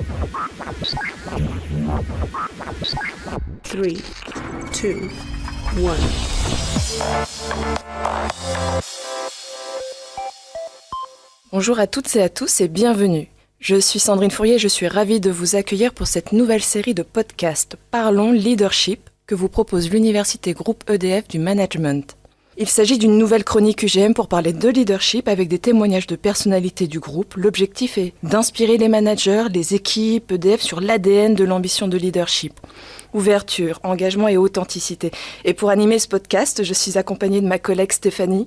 3, 2, 1. Bonjour à toutes et à tous et bienvenue. Je suis Sandrine Fourier et je suis ravie de vous accueillir pour cette nouvelle série de podcasts Parlons Leadership que vous propose l'Université Groupe EDF du Management. Il s'agit d'une nouvelle chronique UGM pour parler de leadership avec des témoignages de personnalités du groupe. L'objectif est d'inspirer les managers, les équipes EDF sur l'ADN de l'ambition de leadership. Ouverture, engagement et authenticité. Et pour animer ce podcast, je suis accompagnée de ma collègue Stéphanie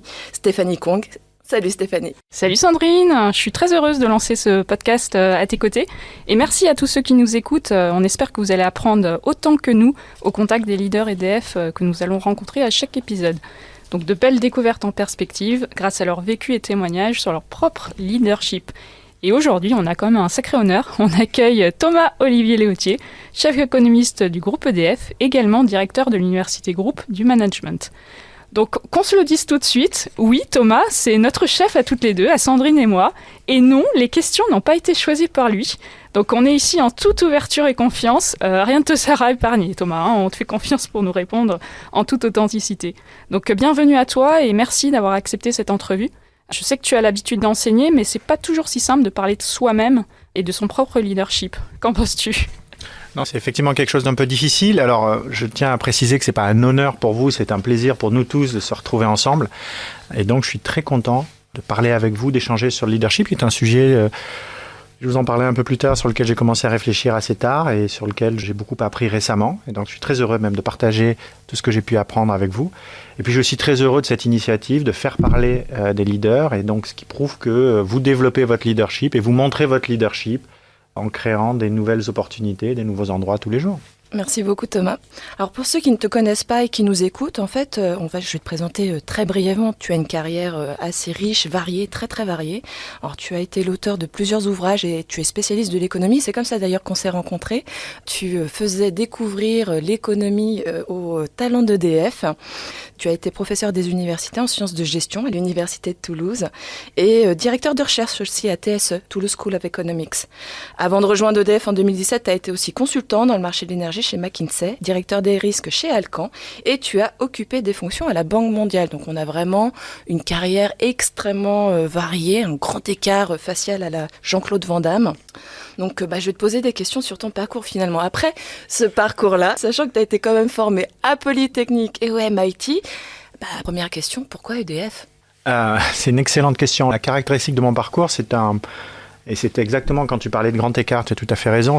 Kong. Salut Stéphanie. Salut Sandrine, je suis très heureuse de lancer ce podcast à tes côtés. Et merci à tous ceux qui nous écoutent. On espère que vous allez apprendre autant que nous au contact des leaders EDF que nous allons rencontrer à chaque épisode. Donc de belles découvertes en perspective grâce à leur vécu et témoignages sur leur propre leadership. Et aujourd'hui, on a quand même un sacré honneur. On accueille Thomas-Olivier Léautier, chef économiste du groupe EDF, également directeur de l'Université Groupe du Management. Donc, qu'on se le dise tout de suite, oui, Thomas, c'est notre chef à toutes les deux, à Sandrine et moi. Et non, les questions n'ont pas été choisies par lui. Donc, on est ici en toute ouverture et confiance. Rien ne te sera épargné, Thomas. On te fait confiance pour nous répondre en toute authenticité. Donc, bienvenue à toi et merci d'avoir accepté cette entrevue. Je sais que tu as l'habitude d'enseigner, mais c'est pas toujours si simple de parler de soi-même et de son propre leadership. Qu'en penses-tu ? Non, c'est effectivement quelque chose d'un peu difficile. Alors, je tiens à préciser que c'est pas un honneur pour vous, c'est un plaisir pour nous tous de se retrouver ensemble. Et donc, je suis très content de parler avec vous, d'échanger sur le leadership, qui est un sujet, je vous en parlais un peu plus tard, sur lequel j'ai commencé à réfléchir assez tard et sur lequel j'ai beaucoup appris récemment. Et donc, je suis très heureux même de partager tout ce que j'ai pu apprendre avec vous. Et puis, je suis très heureux de cette initiative de faire parler des leaders. Et donc, ce qui prouve que vous développez votre leadership et vous montrez votre leadership en créant des nouvelles opportunités, des nouveaux endroits tous les jours. Merci beaucoup Thomas. Alors pour ceux qui ne te connaissent pas et qui nous écoutent, en fait, je vais te présenter très brièvement. Tu as une carrière assez riche, variée, très très variée. Alors tu as été l'auteur de plusieurs ouvrages et tu es spécialiste de l'économie. C'est comme ça d'ailleurs qu'on s'est rencontrés. Tu faisais découvrir l'économie aux talents d'EDF. Tu as été professeur des universités en sciences de gestion à l'université de Toulouse et directeur de recherche aussi à TSE, Toulouse School of Economics. Avant de rejoindre EDF en 2017, tu as été aussi consultant dans le marché de l'énergie chez McKinsey, directeur des risques chez Alcan, et tu as occupé des fonctions à la Banque mondiale. Donc on a vraiment une carrière extrêmement variée, un grand écart facial à la Jean-Claude Van Damme. Donc je vais te poser des questions sur ton parcours finalement. Après ce parcours-là, sachant que tu as été quand même formé à Polytechnique et au MIT, première question, pourquoi EDF ? C'est une excellente question. La caractéristique de mon parcours, et c'est exactement quand tu parlais de grand écart, tu as tout à fait raison,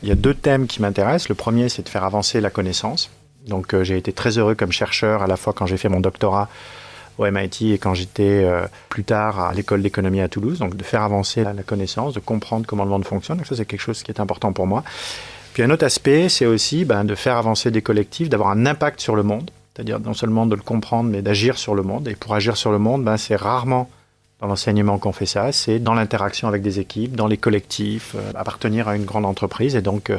il y a deux thèmes qui m'intéressent. Le premier, c'est de faire avancer la connaissance. Donc, j'ai été très heureux comme chercheur, à la fois quand j'ai fait mon doctorat au MIT et quand j'étais plus tard à l'école d'économie à Toulouse. Donc, de faire avancer la connaissance, de comprendre comment le monde fonctionne. Donc, ça, c'est quelque chose qui est important pour moi. Puis, un autre aspect, c'est aussi de faire avancer des collectifs, d'avoir un impact sur le monde. C'est-à-dire non seulement de le comprendre, mais d'agir sur le monde. Et pour agir sur le monde, c'est rarement dans l'enseignement qu'on fait ça, c'est dans l'interaction avec des équipes, dans les collectifs, appartenir à une grande entreprise. Et donc,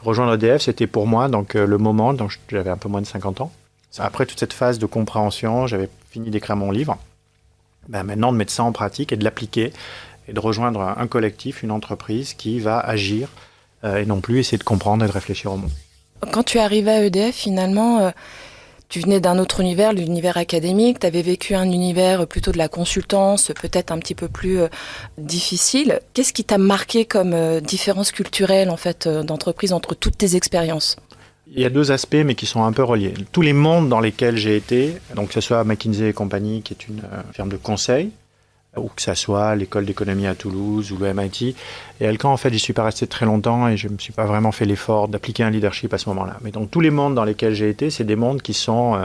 rejoindre EDF, c'était pour moi le moment, donc j'avais un peu moins de 50 ans. Après toute cette phase de compréhension, j'avais fini d'écrire mon livre. Maintenant, de mettre ça en pratique et de l'appliquer et de rejoindre un collectif, une entreprise qui va agir et non plus essayer de comprendre et de réfléchir au monde. Quand tu es arrivé à EDF, finalement... Tu venais d'un autre univers, l'univers académique, tu avais vécu un univers plutôt de la consultance, peut-être un petit peu plus difficile. Qu'est-ce qui t'a marqué comme différence culturelle en fait, d'entreprise entre toutes tes expériences ? Il y a deux aspects, mais qui sont un peu reliés. Tous les mondes dans lesquels j'ai été, donc que ce soit McKinsey & Company, qui est une firme de conseil, ou que ce soit l'école d'économie à Toulouse ou le MIT. Et Alcan, en fait, j'y suis pas resté très longtemps et je me suis pas vraiment fait l'effort d'appliquer un leadership à ce moment-là. Mais donc, tous les mondes dans lesquels j'ai été, c'est des mondes qui sont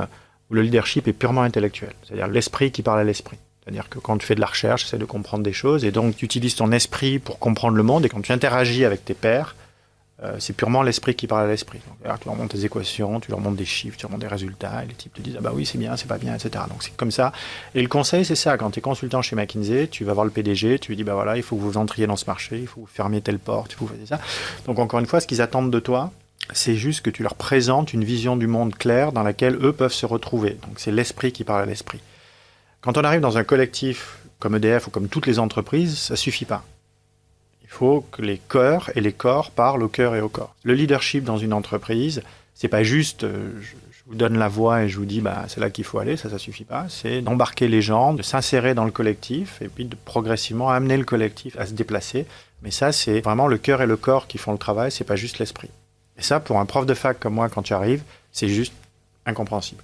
où le leadership est purement intellectuel. C'est-à-dire l'esprit qui parle à l'esprit. C'est-à-dire que quand tu fais de la recherche, tu essaies de comprendre des choses et donc tu utilises ton esprit pour comprendre le monde et quand tu interagis avec tes pairs, c'est purement l'esprit qui parle à l'esprit. Donc, tu leur montres des équations, tu leur montres des chiffres, tu leur montres des résultats, et les types te disent « Ah bah oui, c'est bien, c'est pas bien, etc. » Donc c'est comme ça. Et le conseil, c'est ça. Quand tu es consultant chez McKinsey, tu vas voir le PDG, tu lui dis « Bah voilà, il faut que vous entriez dans ce marché, il faut que vous fermiez telle porte, il faut que vous fassiez ça. » Donc encore une fois, ce qu'ils attendent de toi, c'est juste que tu leur présentes une vision du monde claire dans laquelle eux peuvent se retrouver. Donc c'est l'esprit qui parle à l'esprit. Quand on arrive dans un collectif comme EDF ou comme toutes les entreprises, ça suffit pas. Il Il faut que les cœurs et les corps parlent au cœur et au corps. Le leadership dans une entreprise, c'est pas juste je vous donne la voie et je vous dis c'est là qu'il faut aller, ça suffit pas. C'est d'embarquer les gens, de s'insérer dans le collectif et puis de progressivement amener le collectif à se déplacer. Mais ça, c'est vraiment le cœur et le corps qui font le travail, c'est pas juste l'esprit. Et ça, pour un prof de fac comme moi, quand tu arrives, c'est juste incompréhensible.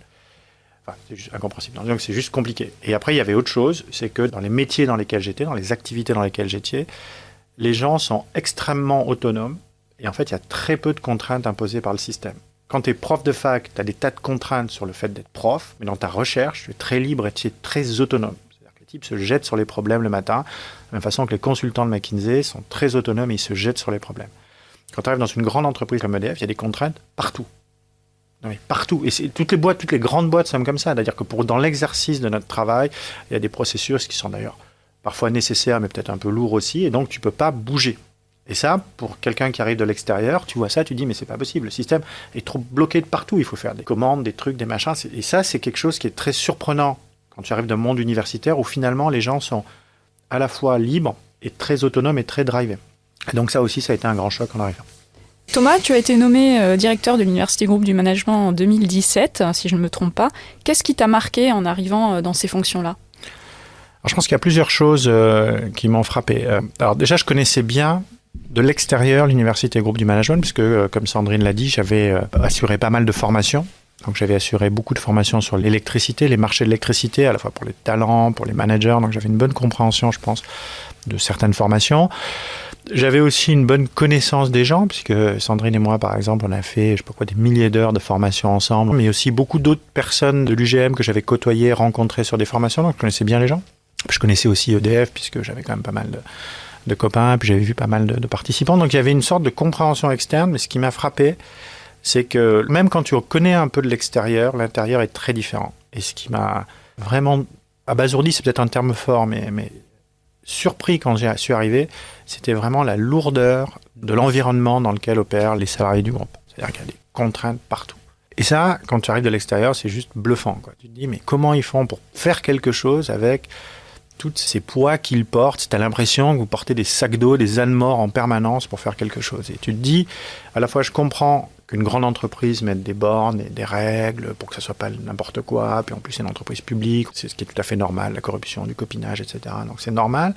Enfin, c'est juste incompréhensible. Donc, c'est juste compliqué. Et après, il y avait autre chose, c'est que dans les métiers dans lesquels j'étais, dans les activités dans lesquelles j'étais, les gens sont extrêmement autonomes. Et en fait, il y a très peu de contraintes imposées par le système. Quand tu es prof de fac, tu as des tas de contraintes sur le fait d'être prof, mais dans ta recherche, tu es très libre et tu es très autonome. C'est-à-dire que les types se jettent sur les problèmes le matin, de la même façon que les consultants de McKinsey sont très autonomes et ils se jettent sur les problèmes. Quand tu arrives dans une grande entreprise comme EDF, il y a des contraintes partout. Non mais partout. Et c'est, toutes les grandes boîtes sont comme ça. C'est-à-dire que dans l'exercice de notre travail, il y a des processus qui sont d'ailleurs parfois nécessaires, mais peut-être un peu lourds aussi, et donc tu ne peux pas bouger. Et ça, pour quelqu'un qui arrive de l'extérieur, tu vois ça, tu dis mais c'est pas possible, le système est trop bloqué de partout, il faut faire des commandes, des trucs, des machins. Et ça, c'est quelque chose qui est très surprenant quand tu arrives d'un monde universitaire où finalement les gens sont à la fois libres et très autonomes et très drivés. Et donc ça aussi, ça a été un grand choc en arrivant. Thomas, tu as été nommé directeur de l'Université Groupe du Management en 2017, si je ne me trompe pas. Qu'est-ce qui t'a marqué en arrivant dans ces fonctions-là ? Alors, je pense qu'il y a plusieurs choses qui m'ont frappé. Alors déjà, je connaissais bien de l'extérieur l'Université Groupe du Management, puisque, comme Sandrine l'a dit, j'avais assuré pas mal de formations. Donc j'avais assuré beaucoup de formations sur l'électricité, les marchés de l'électricité, à la fois pour les talents, pour les managers. Donc j'avais une bonne compréhension, je pense, de certaines formations. J'avais aussi une bonne connaissance des gens, puisque Sandrine et moi, par exemple, on a fait, je sais pas quoi, des milliers d'heures de formation ensemble, mais aussi beaucoup d'autres personnes de l'UGM que j'avais côtoyées, rencontrées sur des formations, donc je connaissais bien les gens. Je connaissais aussi EDF, puisque j'avais quand même pas mal de copains, puis j'avais vu pas mal de participants. Donc il y avait une sorte de compréhension externe, mais ce qui m'a frappé, c'est que même quand tu connais un peu de l'extérieur, l'intérieur est très différent. Et ce qui m'a vraiment abasourdi, c'est peut-être un terme fort, mais surpris quand j'y suis arrivé, c'était vraiment la lourdeur de l'environnement dans lequel opèrent les salariés du groupe. C'est-à-dire qu'il y a des contraintes partout. Et ça, quand tu arrives de l'extérieur, c'est juste bluffant, quoi. Tu te dis, mais comment ils font pour faire quelque chose avec tous ces poids qu'ils portent? Tu as l'impression que vous portez des sacs d'eau, des ânes morts en permanence pour faire quelque chose. Et tu te dis, à la fois, je comprends qu'une grande entreprise mette des bornes et des règles pour que ça soit pas n'importe quoi, puis en plus c'est une entreprise publique, c'est ce qui est tout à fait normal, la corruption, du copinage, etc. Donc c'est normal,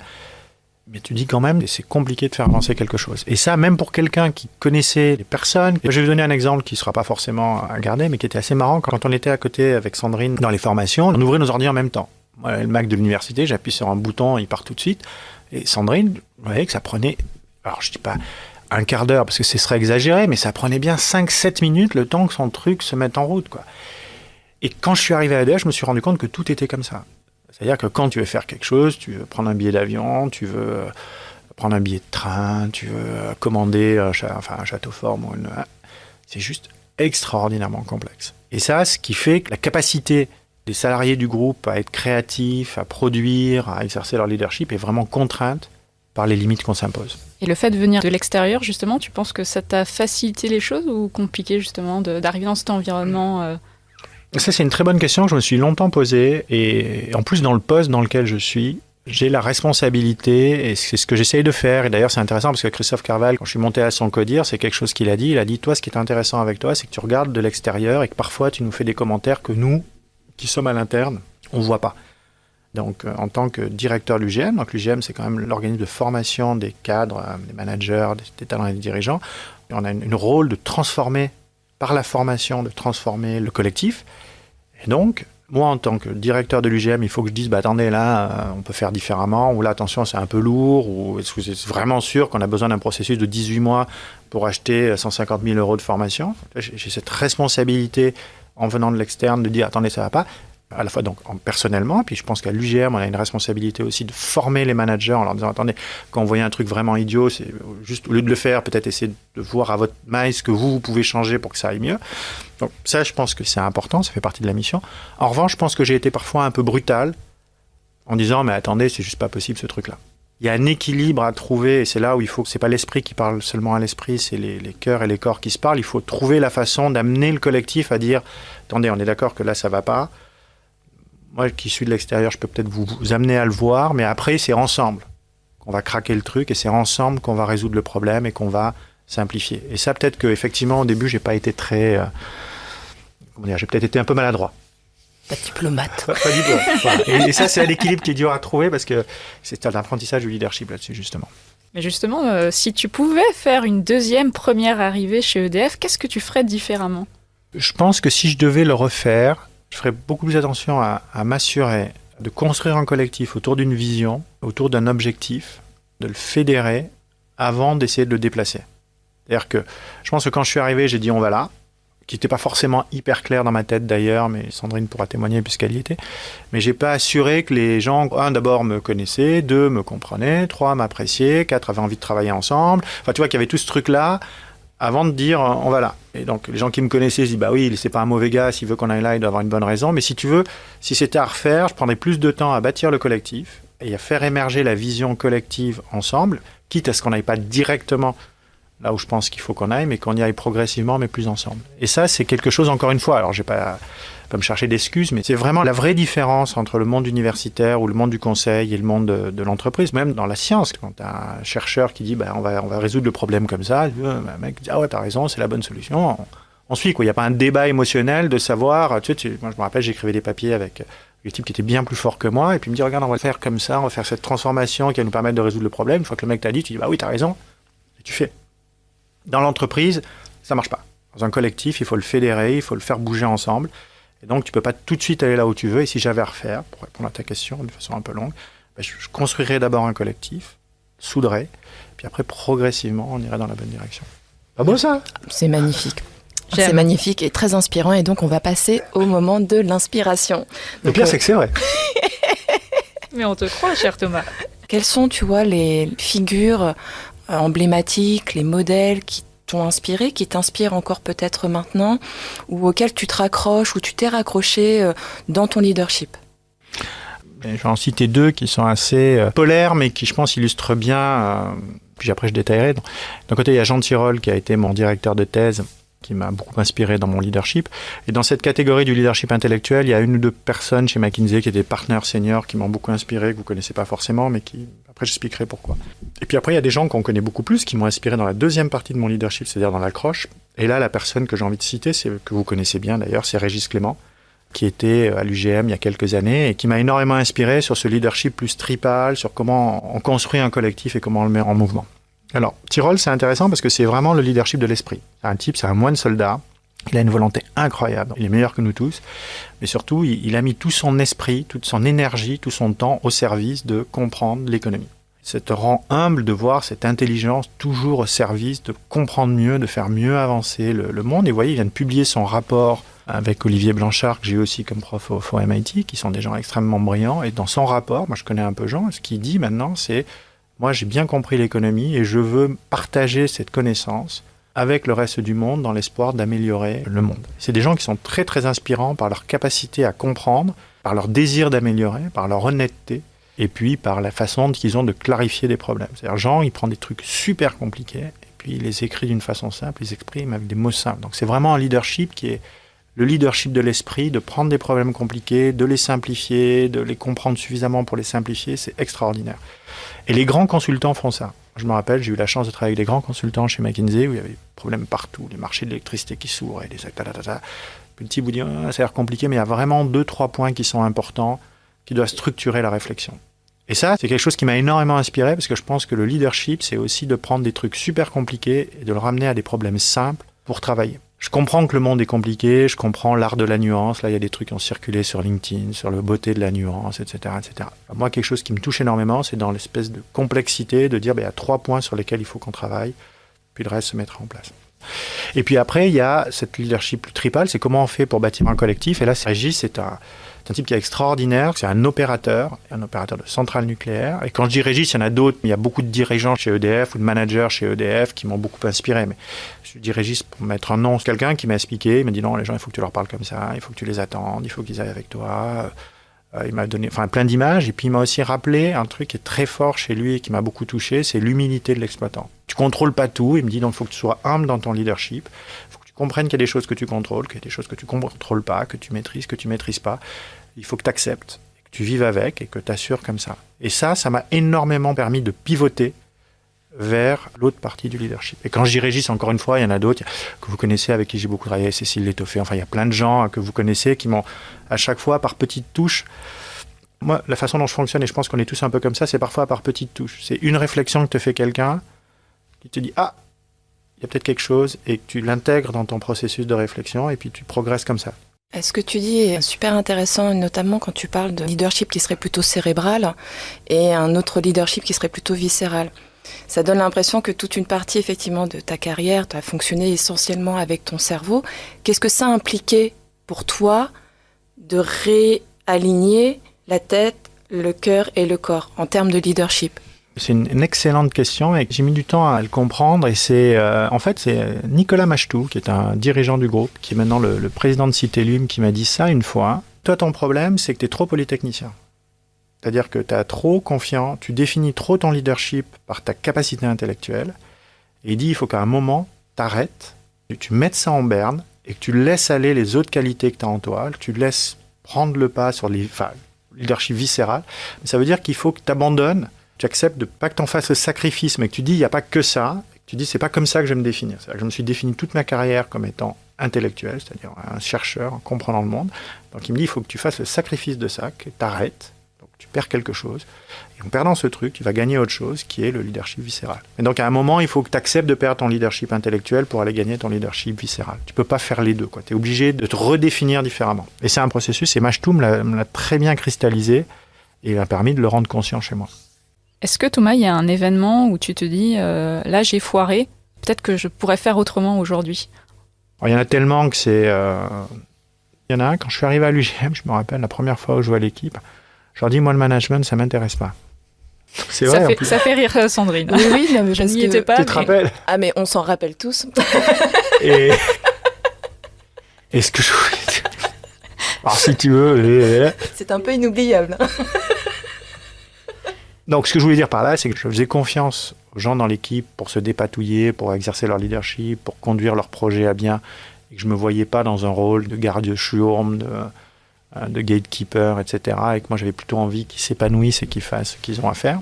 mais tu dis quand même, c'est compliqué de faire avancer quelque chose. Et ça, même pour quelqu'un qui connaissait les personnes, je vais vous donner un exemple qui ne sera pas forcément à garder, mais qui était assez marrant. Quand on était à côté avec Sandrine dans les formations, on ouvrait nos ordi en même temps. Moi, le Mac de l'université, j'appuie sur un bouton, il part tout de suite. Et Sandrine, vous voyez que ça prenait, alors je dis pas un quart d'heure, parce que ce serait exagéré, mais ça prenait bien 5-7 minutes le temps que son truc se mette en route, quoi. Et quand je suis arrivé à EDF, je me suis rendu compte que tout était comme ça. C'est-à-dire que quand tu veux faire quelque chose, tu veux prendre un billet d'avion, tu veux prendre un billet de train, tu veux commander un château fort, c'est juste extraordinairement complexe. Et ça, ce qui fait que la capacité des salariés du groupe à être créatifs, à produire, à exercer leur leadership est vraiment contrainte par les limites qu'on s'impose. Et le fait de venir de l'extérieur, justement, tu penses que ça t'a facilité les choses ou compliqué, justement, d'arriver dans cet environnement Ça, c'est une très bonne question que je me suis longtemps posée. Et en plus, dans le poste dans lequel je suis, j'ai la responsabilité, et c'est ce que j'essaye de faire. Et d'ailleurs, c'est intéressant parce que Christophe Carval, quand je suis monté à son codir, c'est quelque chose qu'il a dit. Il a dit, toi, ce qui est intéressant avec toi, c'est que tu regardes de l'extérieur et que parfois, tu nous fais des commentaires que nous, qui sommes à l'interne, on ne voit pas. Donc, en tant que directeur de l'UGM, donc l'UGM, c'est quand même l'organisme de formation des cadres, des managers, des talents et des dirigeants. Et on a un rôle de transformer, par la formation, de transformer le collectif. Et donc, moi, en tant que directeur de l'UGM, il faut que je dise, attendez, là, on peut faire différemment, ou là, attention, c'est un peu lourd, ou est-ce que vous êtes vraiment sûr qu'on a besoin d'un processus de 18 mois pour acheter 150 000 € de formation? J'ai cette responsabilité, en venant de l'externe, de dire, attendez, ça va pas. À la fois donc personnellement, puis je pense qu'à l'UGM, on a une responsabilité aussi de former les managers en leur disant, attendez, quand vous voyez un truc vraiment idiot, c'est juste, au lieu de le faire, peut-être essayer de voir à votre maille ce que vous pouvez changer pour que ça aille mieux. Donc ça, je pense que c'est important, ça fait partie de la mission. En revanche, je pense que j'ai été parfois un peu brutal en disant, mais attendez, c'est juste pas possible ce truc-là. Il y a un équilibre à trouver, et c'est là où il faut que c'est pas l'esprit qui parle seulement à l'esprit, c'est les cœurs et les corps qui se parlent. Il faut trouver la façon d'amener le collectif à dire, attendez, on est d'accord que là, ça va pas. Moi qui suis de l'extérieur, je peux peut-être vous amener à le voir, mais après, c'est ensemble qu'on va craquer le truc et c'est ensemble qu'on va résoudre le problème et qu'on va simplifier. Et ça, peut-être qu'effectivement, au début, j'ai pas été très... j'ai peut-être été un peu maladroit. Pas diplomate. Pas diplomate. Voilà. Et ça, c'est l'équilibre qui est dur à trouver parce que c'est un apprentissage du leadership là-dessus, justement. Mais justement, si tu pouvais faire une deuxième première arrivée chez EDF, qu'est-ce que tu ferais différemment ? Je pense que si je devais le refaire, je ferais beaucoup plus attention à m'assurer de construire un collectif autour d'une vision, autour d'un objectif, de le fédérer avant d'essayer de le déplacer. C'est-à-dire que je pense que quand je suis arrivé, j'ai dit on va là, qui n'était pas forcément hyper clair dans ma tête d'ailleurs, mais Sandrine pourra témoigner puisqu'elle y était. Mais j'ai pas assuré que les gens, d'abord me connaissaient, 2 me comprenaient, 3 m'appréciaient, 4 avaient envie de travailler ensemble. Enfin, tu vois qu'il y avait tout ce truc-là avant de dire on va là. Et donc les gens qui me connaissaient se disent bah oui, c'est pas un mauvais gars, s'il veut qu'on aille là, il doit avoir une bonne raison. Mais si tu veux, si c'était à refaire, je prendrais plus de temps à bâtir le collectif et à faire émerger la vision collective ensemble, quitte à ce qu'on n'aille pas directement là où je pense qu'il faut qu'on aille, mais qu'on y aille progressivement, mais plus ensemble. Et ça, c'est quelque chose, encore une fois, alors je vais pas me chercher d'excuses, mais c'est vraiment la vraie différence entre le monde universitaire ou le monde du conseil et le monde de l'entreprise, même dans la science. Quand tu as un chercheur qui dit on va résoudre le problème comme ça, le mec dit ah ouais, t'as raison, c'est la bonne solution. On suit, quoi. Il n'y a pas un débat émotionnel de savoir. Moi, je me rappelle, j'écrivais des papiers avec des types qui étaient bien plus forts que moi, et puis il me dit regarde, on va le faire comme ça, on va faire cette transformation qui va nous permettre de résoudre le problème. Une fois que le mec t'a dit, tu dis bah oui, t'as raison, et tu fais. Dans l'entreprise, ça marche pas. Dans un collectif, il faut le fédérer, il faut le faire bouger ensemble. Et donc, tu peux pas tout de suite aller là où tu veux. Et si j'avais à refaire, pour répondre à ta question de façon un peu longue, je construirais d'abord un collectif, souderais, puis après, progressivement, on irait dans la bonne direction. Pas beau, ça ? C'est magnifique. C'est magnifique et très inspirant. Et donc, on va passer au moment de l'inspiration. Le pire, c'est que c'est vrai. Mais on te croit, cher Thomas. Quelles sont, tu vois, les figures emblématiques, les modèles qui t'ont inspiré, qui t'inspirent encore peut-être maintenant, ou auxquels tu te raccroches, ou tu t'es raccroché dans ton leadership? Je vais en citer 2 qui sont assez polaires, mais qui, je pense, illustrent bien. Puis après, je détaillerai. D'un côté, il y a Jean Tirole, qui a été mon directeur de thèse, qui m'a beaucoup inspiré dans mon leadership. Et dans cette catégorie du leadership intellectuel, il y a 1 ou 2 personnes chez McKinsey qui étaient des partenaires seniors qui m'ont beaucoup inspiré, que vous ne connaissez pas forcément, mais qui, après, j'expliquerai pourquoi. Et puis après, il y a des gens qu'on connaît beaucoup plus, qui m'ont inspiré dans la deuxième partie de mon leadership, c'est-à-dire dans l'accroche. Et là, la personne que j'ai envie de citer, c'est que vous connaissez bien d'ailleurs, c'est Régis Clément, qui était à l'UGM il y a quelques années et qui m'a énormément inspiré sur ce leadership plus tripal, sur comment on construit un collectif et comment on le met en mouvement. Alors, Tirole, c'est intéressant parce que c'est vraiment le leadership de l'esprit. C'est un type, c'est un moine soldat. Il a une volonté incroyable. Il est meilleur que nous tous. Mais surtout, il a mis tout son esprit, toute son énergie, tout son temps au service de comprendre l'économie. Ça te rend humble de voir cette intelligence toujours au service de comprendre mieux, de faire mieux avancer le monde. Et vous voyez, il vient de publier son rapport avec Olivier Blanchard, que j'ai eu aussi comme prof au MIT, qui sont des gens extrêmement brillants. Et dans son rapport, moi je connais un peu Jean, ce qu'il dit maintenant, c'est moi, j'ai bien compris l'économie et je veux partager cette connaissance avec le reste du monde dans l'espoir d'améliorer le monde. C'est des gens qui sont très, très inspirants par leur capacité à comprendre, par leur désir d'améliorer, par leur honnêteté et puis par la façon qu'ils ont de clarifier des problèmes. C'est-à-dire, Jean, il prend des trucs super compliqués et puis il les écrit d'une façon simple, il les exprime avec des mots simples. Donc, c'est vraiment un leadership qui est le leadership de l'esprit, de prendre des problèmes compliqués, de les simplifier, de les comprendre suffisamment pour les simplifier, c'est extraordinaire. Et les grands consultants font ça. Je me rappelle, j'ai eu la chance de travailler avec des grands consultants chez McKinsey où il y avait des problèmes partout, les marchés de l'électricité qui s'ouvrent et des Puis le type vous dit, ça a l'air compliqué, mais il y a vraiment 2-3 points qui sont importants, qui doivent structurer la réflexion. Et ça, c'est quelque chose qui m'a énormément inspiré parce que je pense que le leadership, c'est aussi de prendre des trucs super compliqués et de le ramener à des problèmes simples pour travailler. Je comprends que le monde est compliqué, je comprends l'art de la nuance. Là, il y a des trucs qui ont circulé sur LinkedIn, sur la beauté de la nuance, etc., etc. Moi, quelque chose qui me touche énormément, c'est dans l'espèce de complexité de dire, il y a 3 points sur lesquels il faut qu'on travaille, puis le reste se mettra en place. Et puis après, il y a cette leadership plus tripale, c'est comment on fait pour bâtir un collectif. Et là, Régis, c'est un type qui est extraordinaire, c'est un opérateur de centrale nucléaire. Et quand je dis Régis, il y en a d'autres, il y a beaucoup de dirigeants chez EDF ou de managers chez EDF qui m'ont beaucoup inspiré. Mais je dis Régis pour mettre un nom, c'est quelqu'un qui m'a expliqué, il m'a dit non, les gens, il faut que tu leur parles comme ça, il faut que tu les attendes, il faut qu'ils aillent avec toi. Il m'a donné plein d'images et puis il m'a aussi rappelé un truc qui est très fort chez lui et qui m'a beaucoup touché, c'est l'humilité de l'exploitant. Tu contrôles pas tout, il me dit donc il faut que tu sois humble dans ton leadership, il faut que tu comprennes qu'il y a des choses que tu contrôles, qu'il y a des choses que tu contrôles pas, que tu maîtrises pas. Il faut que tu acceptes, que tu vives avec et que tu assures comme ça. Et ça m'a énormément permis de pivoter vers l'autre partie du leadership. Et quand je dis Régis, encore une fois, il y en a d'autres que vous connaissez, avec qui j'ai beaucoup travaillé, Cécile Létoffé, enfin il y a plein de gens que vous connaissez qui m'ont, à chaque fois, par petites touches, moi, la façon dont je fonctionne, et je pense qu'on est tous un peu comme ça, c'est parfois par petites touches. C'est une réflexion que te fait quelqu'un qui te dit « Ah, il y a peut-être quelque chose » et que tu l'intègres dans ton processus de réflexion et puis tu progresses comme ça. Ce que tu dis est super intéressant, notamment quand tu parles de leadership qui serait plutôt cérébral et un autre leadership qui serait plutôt viscéral. Ça donne l'impression que toute une partie effectivement de ta carrière, tu as fonctionné essentiellement avec ton cerveau. Qu'est-ce que ça impliquait pour toi de réaligner la tête, le cœur et le corps en termes de leadership? C'est une excellente question et j'ai mis du temps à le comprendre. Et c'est en fait c'est Nicolas Machtou, qui est un dirigeant du groupe, qui est maintenant le président de Citellum, qui m'a dit ça une fois. Toi, ton problème, c'est que tu es trop polytechnicien. C'est-à-dire que tu es trop confiant, tu définis trop ton leadership par ta capacité intellectuelle. Et il dit, il faut qu'à un moment, tu arrêtes, tu mettes ça en berne et que tu laisses aller les autres qualités que tu as en toi, que tu laisses prendre le pas sur le leadership viscéral. Ça veut dire qu'il faut que tu abandonnes, tu acceptes de pas que tu en fasses le sacrifice, mais que tu dis, il n'y a pas que ça. Que tu dis, c'est pas comme ça que je vais me définir. C'est-à-dire que je me suis défini toute ma carrière comme étant intellectuel, c'est-à-dire un chercheur, en comprenant le monde. Donc il me dit, il faut que tu fasses le sacrifice de ça, que tu arrêtes. Tu perds quelque chose, et en perdant ce truc, tu vas gagner autre chose, qui est le leadership viscéral. Et donc, à un moment, il faut que tu acceptes de perdre ton leadership intellectuel pour aller gagner ton leadership viscéral. Tu peux pas faire les deux, quoi. Tu es obligé de te redéfinir différemment. Et c'est un processus, et Machtou me l'a très bien cristallisé, et il m'a permis de le rendre conscient chez moi. Est-ce que, Thomas, il y a un événement où tu te dis, là, j'ai foiré, peut-être que je pourrais faire autrement aujourd'hui? Alors, il y en a tellement que c'est... Il y en a un, quand je suis arrivé à l'UGM, je me rappelle, la première fois où je jouais à l'équipe, je leur dis, moi, le management, ça m'intéresse pas. C'est vrai. Ça fait rire Sandrine. Oui, non, mais je n'y étais pas. Tu te rappelles? Ah, mais on s'en rappelle tous. Et ce que je voulais dire... Alors, si tu veux... C'est un peu inoubliable. Donc, ce que je voulais dire par là, c'est que je faisais confiance aux gens dans l'équipe pour se dépatouiller, pour exercer leur leadership, pour conduire leur projet à bien, et que je me voyais pas dans un rôle de garde-chiourme, de gatekeeper, etc. Et que moi, j'avais plutôt envie qu'ils s'épanouissent et qu'ils fassent ce qu'ils ont à faire.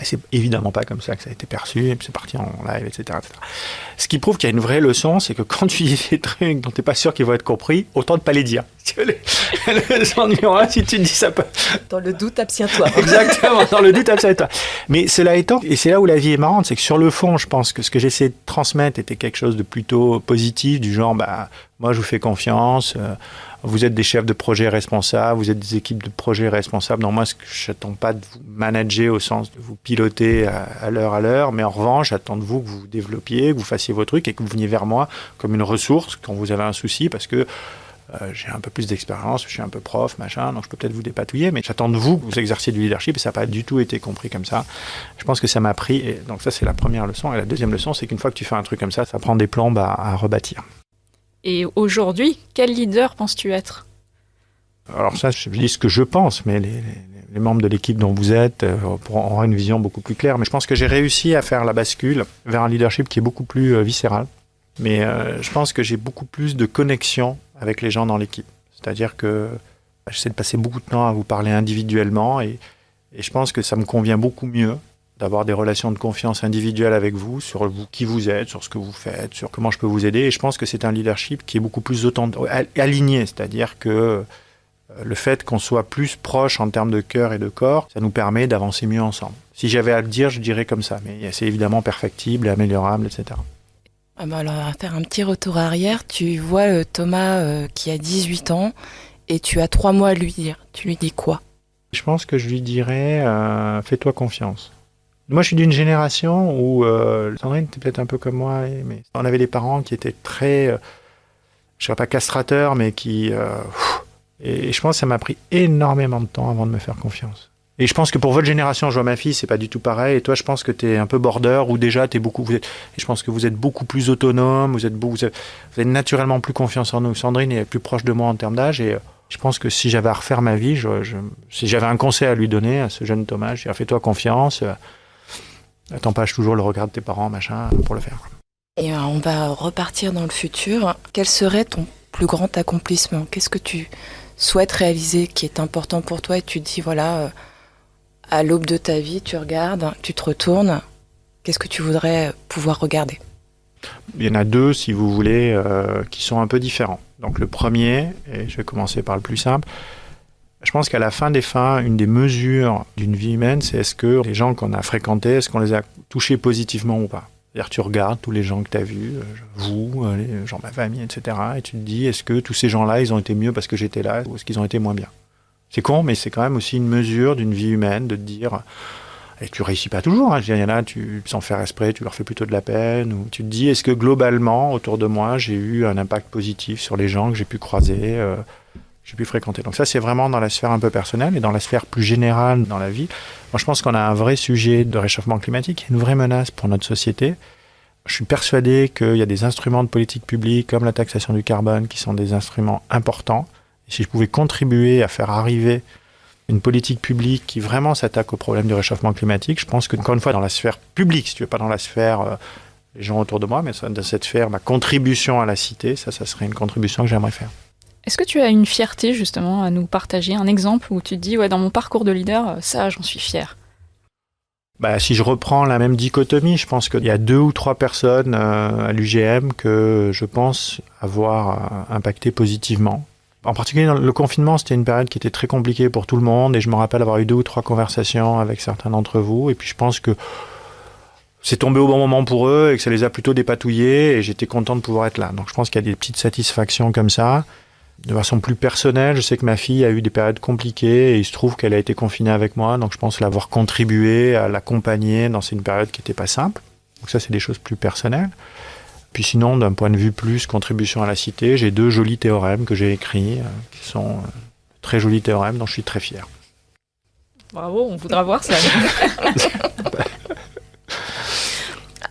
Et c'est évidemment pas comme ça que ça a été perçu, et puis c'est parti en live, etc., etc. Ce qui prouve qu'il y a une vraie leçon, c'est que quand tu dis des trucs dont tu n'es pas sûr qu'ils vont être compris, autant ne pas les dire. Le leçon numéro 1, si tu dis ça peut... Dans le doute, abstiens-toi. Exactement, dans le doute, abstiens-toi. Mais cela étant, et c'est là où la vie est marrante, c'est que sur le fond, je pense que ce que j'essaie de transmettre était quelque chose de plutôt positif, du genre, moi je vous fais confiance, vous êtes des chefs de projet responsables, vous êtes des équipes de projet responsables. Non, moi, ce que j'attends pas de vous manager au sens de vous piloter à l'heure, mais en revanche, j'attends de vous que vous développiez, que vous fassiez vos trucs et que vous veniez vers moi comme une ressource quand vous avez un souci, parce que j'ai un peu plus d'expérience, je suis un peu prof, machin, donc je peux peut-être vous dépatouiller, mais j'attends de vous que vous exerciez du leadership et ça n'a pas du tout été compris comme ça. Je pense que ça m'a pris, et donc ça c'est la première leçon. Et la deuxième leçon, c'est qu'une fois que tu fais un truc comme ça prend des plombes à rebâtir. Et aujourd'hui, quel leader penses-tu être? Alors ça, je dis ce que je pense, mais les membres de l'équipe dont vous êtes pourront avoir une vision beaucoup plus claire. Mais je pense que j'ai réussi à faire la bascule vers un leadership qui est beaucoup plus viscéral. Mais je pense que j'ai beaucoup plus de connexion avec les gens dans l'équipe. C'est-à-dire que j'essaie de passer beaucoup de temps à vous parler individuellement et je pense que ça me convient beaucoup mieux d'avoir des relations de confiance individuelles avec vous, sur vous, qui vous êtes, sur ce que vous faites, sur comment je peux vous aider. Et je pense que c'est un leadership qui est beaucoup plus aligné, c'est-à-dire que le fait qu'on soit plus proche en termes de cœur et de corps, ça nous permet d'avancer mieux ensemble. Si j'avais à le dire, je dirais comme ça, mais c'est évidemment perfectible et améliorable, etc. Alors, on va faire un petit retour arrière. Tu vois Thomas qui a 18 ans et tu as 3 mois à lui dire. Tu lui dis quoi? Je pense que je lui dirais fais-toi confiance. Moi, je suis d'une génération où Sandrine était peut-être un peu comme moi, mais on avait des parents qui étaient très, je ne dirais pas castrateurs, mais qui... et je pense que ça m'a pris énormément de temps avant de me faire confiance. Et je pense que pour votre génération, je vois ma fille, c'est pas du tout pareil. Et toi, je pense que tu es un peu border, ou déjà, et je pense que vous êtes beaucoup plus autonome, vous avez naturellement plus confiance en nous. Sandrine est plus proche de moi en termes d'âge, et je pense que si j'avais à refaire ma vie, si j'avais un conseil à lui donner, à ce jeune Thomas, je dirais fais-toi confiance, attends pas toujours le regard de tes parents, machin, pour le faire. Et on va repartir dans le futur. Quel serait ton plus grand accomplissement? Qu'est-ce que tu souhaites réaliser, qui est important pour toi, et tu te dis, voilà, à l'aube de ta vie, tu regardes, tu te retournes, qu'est-ce que tu voudrais pouvoir regarder ? Il y en a deux, si vous voulez, qui sont un peu différents. Donc le premier, et je vais commencer par le plus simple, je pense qu'à la fin des fins, une des mesures d'une vie humaine, c'est est-ce que les gens qu'on a fréquentés, est-ce qu'on les a touchés positivement ou pas ? C'est-à-dire tu regardes tous les gens que tu as vus, vous, les gens de ma famille, etc. Et tu te dis, est-ce que tous ces gens-là, ils ont été mieux parce que j'étais là ou est-ce qu'ils ont été moins bien ? C'est con, mais c'est quand même aussi une mesure d'une vie humaine de te dire... Et tu réussis pas toujours, hein. Il y en a, sans faire exprès, tu leur fais plutôt de la peine. Ou tu te dis, est-ce que globalement, autour de moi, j'ai eu un impact positif sur les gens que j'ai pu croiser, que j'ai pu fréquenter. Donc ça, c'est vraiment dans la sphère un peu personnelle. Et dans la sphère plus générale dans la vie, moi, je pense qu'on a un vrai sujet de réchauffement climatique, une vraie menace pour notre société. Je suis persuadé qu'il y a des instruments de politique publique, comme la taxation du carbone, qui sont des instruments importants. Et si je pouvais contribuer à faire arriver une politique publique qui vraiment s'attaque au problème du réchauffement climatique, je pense que, encore une fois, dans la sphère publique, si tu veux, pas dans la sphère les gens autour de moi, mais dans cette sphère, ma contribution à la cité, ça serait une contribution que j'aimerais faire. Est-ce que tu as une fierté, justement, à nous partager, un exemple où tu te dis, ouais, dans mon parcours de leader, ça, j'en suis fier ? Si je reprends la même dichotomie, je pense qu'il y a 2 ou 3 personnes à l'UGM que je pense avoir impacté positivement. En particulier, dans le confinement, c'était une période qui était très compliquée pour tout le monde et je me rappelle avoir eu 2 ou 3 conversations avec certains d'entre vous et puis je pense que c'est tombé au bon moment pour eux et que ça les a plutôt dépatouillés et j'étais content de pouvoir être là. Donc je pense qu'il y a des petites satisfactions comme ça. De façon plus personnelle, je sais que ma fille a eu des périodes compliquées et il se trouve qu'elle a été confinée avec moi, donc je pense l'avoir contribué à l'accompagner dans une période qui n'était pas simple. Donc ça, c'est des choses plus personnelles. Puis sinon, d'un point de vue plus contribution à la cité, j'ai 2 jolis théorèmes que j'ai écrits, qui sont très jolis théorèmes dont je suis très fier. Bravo, on voudra voir ça.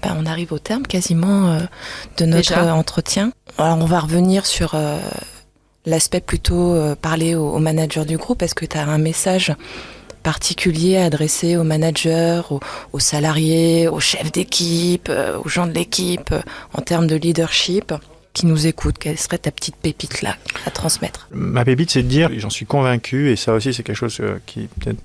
On arrive au terme quasiment de notre entretien. Alors on va revenir sur l'aspect plutôt parler au manager du groupe. Est-ce que tu as un message particulier à adresser aux managers, aux salariés, aux chefs d'équipe, aux gens de l'équipe, en termes de leadership, qui nous écoutent? Quelle serait ta petite pépite là à transmettre? Ma pépite, c'est de dire, j'en suis convaincu, et ça aussi c'est quelque chose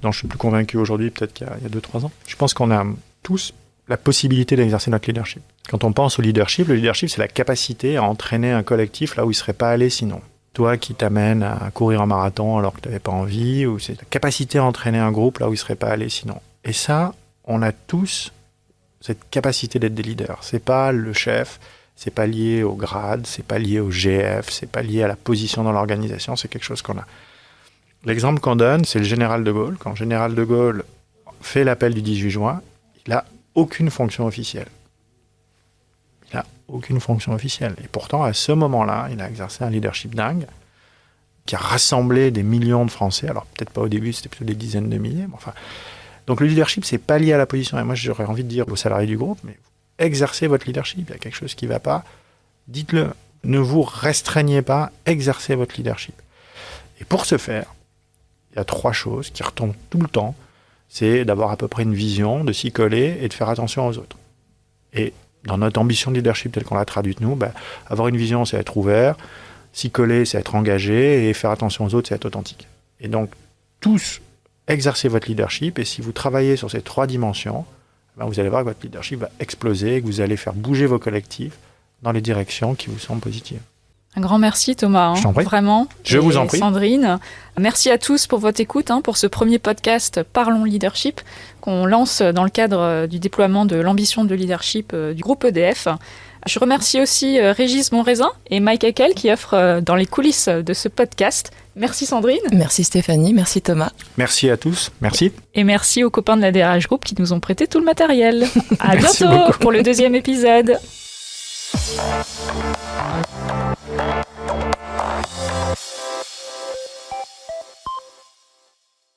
dont je suis plus convaincu aujourd'hui, peut-être qu'il y a 2-3 ans. Je pense qu'on a tous la possibilité d'exercer notre leadership. Quand on pense au leadership, le leadership, c'est la capacité à entraîner un collectif là où il ne serait pas allé sinon. Toi qui t'amènes à courir un marathon alors que tu n'avais pas envie, ou c'est la capacité à entraîner un groupe là où il ne serait pas allé sinon. Et ça, on a tous cette capacité d'être des leaders. C'est pas le chef, c'est pas lié au grade, c'est pas lié au GF, c'est pas lié à la position dans l'organisation, c'est quelque chose qu'on a. L'exemple qu'on donne, c'est le général de Gaulle. Quand le général de Gaulle fait l'appel du 18 juin, il n'a aucune fonction officielle. Il n'a aucune fonction officielle. Et pourtant, à ce moment-là, il a exercé un leadership dingue qui a rassemblé des millions de Français. Alors, peut-être pas au début, c'était plutôt des dizaines de milliers. Mais enfin, donc, le leadership, c'est pas lié à la position. Et moi, j'aurais envie de dire aux salariés du groupe, mais exercez votre leadership. Il y a quelque chose qui ne va pas. Dites-le. Ne vous restreignez pas. Exercez votre leadership. Et pour ce faire, il y a 3 choses qui retombent tout le temps. C'est d'avoir à peu près une vision, de s'y coller et de faire attention aux autres. Et dans notre ambition de leadership telle qu'on l'a traduite nous, avoir une vision, c'est être ouvert, s'y coller, c'est être engagé, et faire attention aux autres, c'est être authentique. Et donc, tous, exercez votre leadership, et si vous travaillez sur ces 3 dimensions, vous allez voir que votre leadership va exploser, et que vous allez faire bouger vos collectifs dans les directions qui vous semblent positives. Un grand merci Thomas, Je t'en prie. Vraiment. Je vous en prie. Sandrine, merci à tous pour votre écoute, pour ce premier podcast Parlons Leadership qu'on lance dans le cadre du déploiement de l'ambition de leadership du groupe EDF. Je remercie aussi Régis Monraisin et Mike Heckel qui offrent dans les coulisses de ce podcast. Merci Sandrine. Merci Stéphanie, merci Thomas. Merci à tous, merci. Et merci aux copains de la DRH Group qui nous ont prêté tout le matériel. À Merci bientôt beaucoup. pour le 2e épisode.